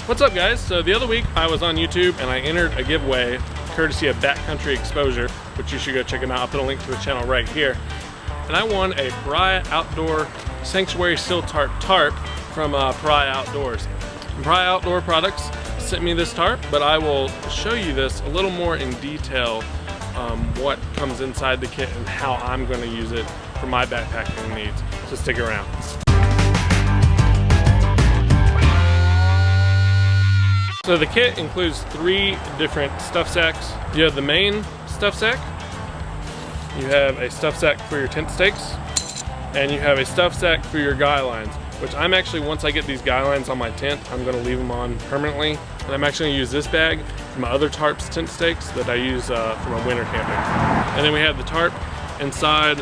What's up, guys? So the other week I was on YouTube and I entered a giveaway courtesy of Backcountry Exposure, which you should go check them out. I'll put a link to the channel right here. And I won a Paria Outdoor Sanctuary SilTarp tarp from Paria Outdoors. And Paria Outdoor Products sent me this tarp, but I will show you this a little more in detail, what comes inside the kit and how I'm going to use it for my backpacking needs. So stick around. So the kit includes 3 different stuff sacks. You have the main stuff sack, you have a stuff sack for your tent stakes, and you have a stuff sack for your guy lines, which I'm actually, once I get these guy lines on my tent, I'm gonna leave them on permanently. And I'm actually gonna use this bag for my other tarps tent stakes that I use for my winter camping. And then we have the tarp inside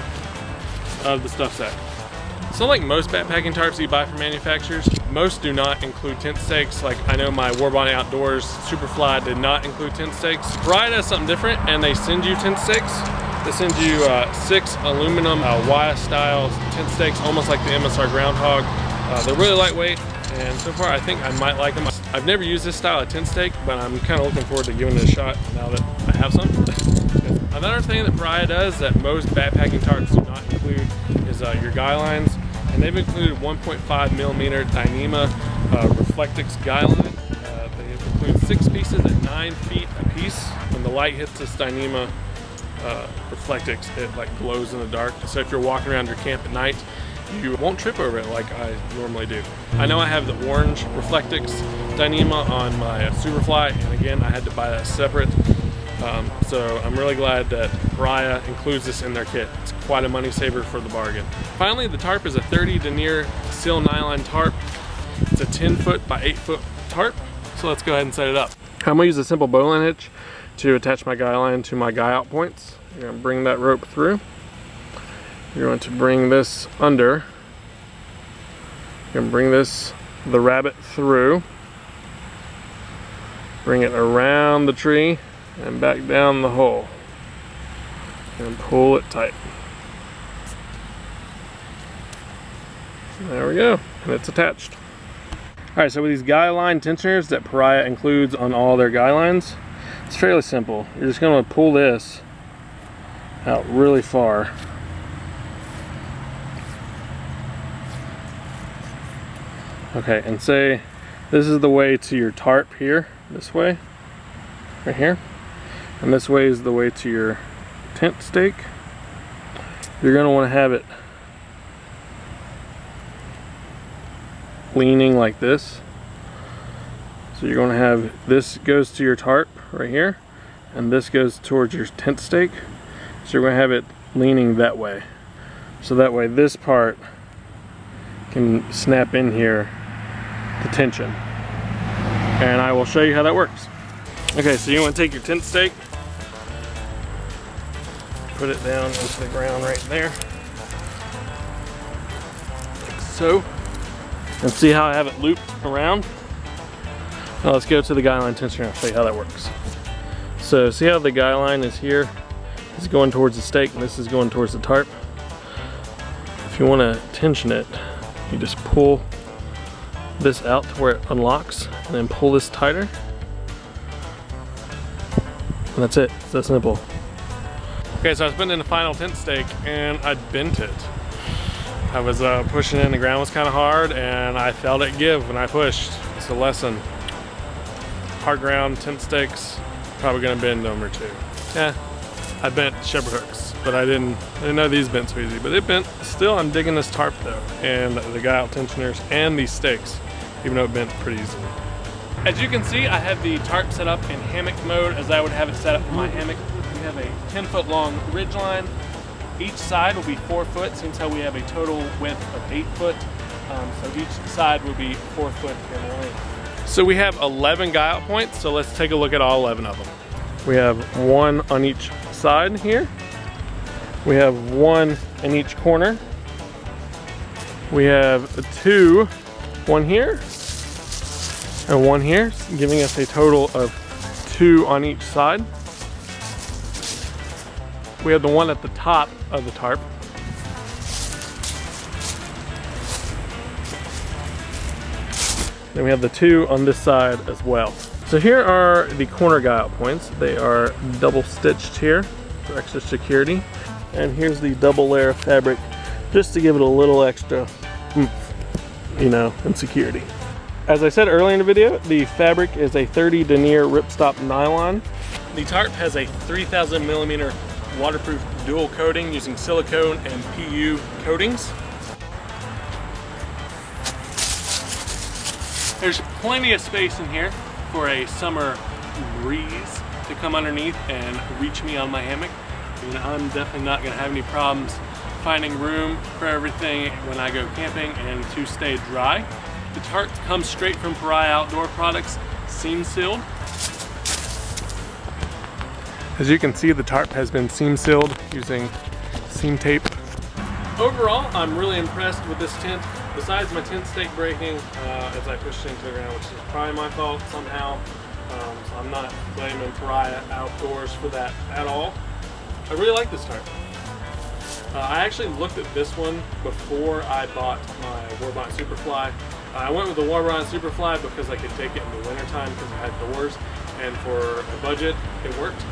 of the stuff sack. So like most backpacking tarps you buy from manufacturers, most do not include tent stakes. Like I know my Warbonnet Outdoors Superfly did not include tent stakes. Paria does something different and they send you tent stakes. They send you 6 aluminum wire style tent stakes, almost like the MSR Groundhog. They're really lightweight, and so far I think I might like them. I've never used this style of tent stake, but I'm kind of looking forward to giving it a shot now that I have some. Another thing that Paria does that most backpacking tarps do not include is your guy lines. And they've included 1.5mm Dyneema Reflectix guy line. They include 6 pieces at 9 feet a piece. When the light hits this Dyneema Reflectix, it like glows in the dark. So if you're walking around your camp at night, you won't trip over it like I normally do. I know I have the orange Reflectix Dyneema on my Superfly, and again, I had to buy that separate. So I'm really glad that Paria includes this in their kit. It's quite a money saver for the bargain. Finally, the tarp is a 30 Denier Sil nylon tarp. It's a 10-foot by 8-foot tarp. So let's go ahead and set it up. I'm gonna use a simple bowline hitch to attach my guy line to my guy out points. You're gonna bring that rope through. You're going to bring this under. You're gonna bring the rabbit through. Bring it around the tree and back down the hole and pull it tight. There we go, and it's attached. All right, so with these guy line tensioners that Paria includes on all their guy lines, it's fairly simple. You're just gonna pull this out really far. Okay, and say this is the way to your tarp here, this way, right here. And this way is the way to your tent stake. You're going to want to have it leaning like this. So you're going to have this goes to your tarp right here, and this goes towards your tent stake. So you're going to have it leaning that way. So that way this part can snap in here to tension. And I will show you how that works. Okay, so you want to take your tent stake, put it down into the ground right there, like so, and see how I have it looped around? Now let's go to the guy line tensioner and I'll show you how that works. So see how the guy line is here? This is going towards the stake and this is going towards the tarp. If you want to tension it, you just pull this out to where it unlocks and then pull this tighter. And that's it, it's that simple. Okay, so I was putting in the final tent stake and I bent it. I was pushing in, the ground was kind of hard and I felt it give when I pushed. It's a lesson. Hard ground, tent stakes, probably gonna bend them or 2. Yeah, I bent shepherd hooks, but I didn't know these bent so easy, but it bent. Still, I'm digging this tarp though, and the guy out tensioners and these stakes, even though it bent pretty easily. As you can see, I have the tarp set up in hammock mode as I would have it set up for my hammock. We have a 10-foot long ridge line. Each side will be 4 foot, since how we have a total width of 8 foot. So each side will be 4 foot in length. So we have 11 guy out points, so let's take a look at all 11 of them. We have 1 on each side here. We have 1 in each corner. We have 2, 1 here and 1 here, giving us a total of 2 on each side. We have the one at the top of the tarp. Then we have the 2 on this side as well. So here are the corner guile points. They are double stitched here for extra security. And here's the double layer of fabric just to give it a little extra oomph, you know, and security. As I said earlier in the video, the fabric is a 30 Denier ripstop nylon. The tarp has a 3,000 millimeter waterproof dual coating using silicone and PU coatings. There's plenty of space in here for a summer breeze to come underneath and reach me on my hammock. And I'm definitely not gonna have any problems finding room for everything when I go camping and to stay dry. The tarp comes straight from Paria Outdoor Products, seam sealed. As you can see, the tarp has been seam sealed using seam tape. Overall, I'm really impressed with this tent. Besides my tent stake breaking as I pushed it into the ground, which is probably my fault somehow. So I'm not blaming Paria Outdoors for that at all. I really like this tarp. I actually looked at this one before I bought my Warbond Superfly. I went with the Warbond Superfly because I could take it in the wintertime because it had doors, and for a budget, it worked.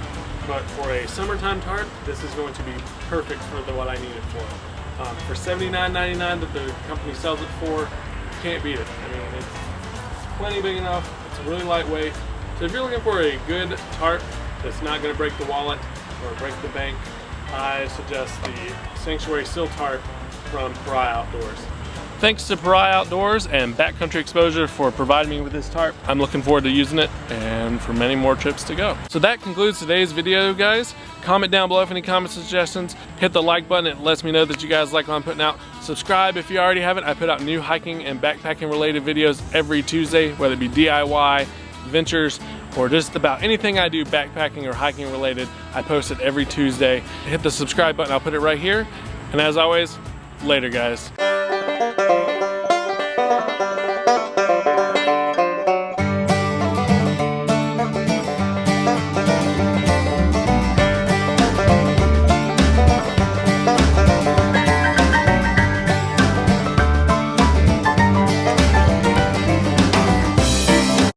But for a summertime tarp, this is going to be perfect for what I need it for. For $79.99 that the company sells it for, you can't beat it. I mean, it's plenty big enough. It's really lightweight. So if you're looking for a good tarp that's not going to break the wallet or break the bank, I suggest the Sanctuary SilTarp from Paria Outdoors. Thanks to Paria Outdoors and Backcountry Exposure for providing me with this tarp. I'm looking forward to using it and for many more trips to go. So that concludes today's video, guys. Comment down below if any comment suggestions. Hit the like button, it lets me know that you guys like what I'm putting out. Subscribe if you already haven't. I put out new hiking and backpacking related videos every Tuesday, whether it be DIY, ventures, or just about anything I do backpacking or hiking related. I post it every Tuesday. Hit the subscribe button, I'll put it right here. And as always, later guys.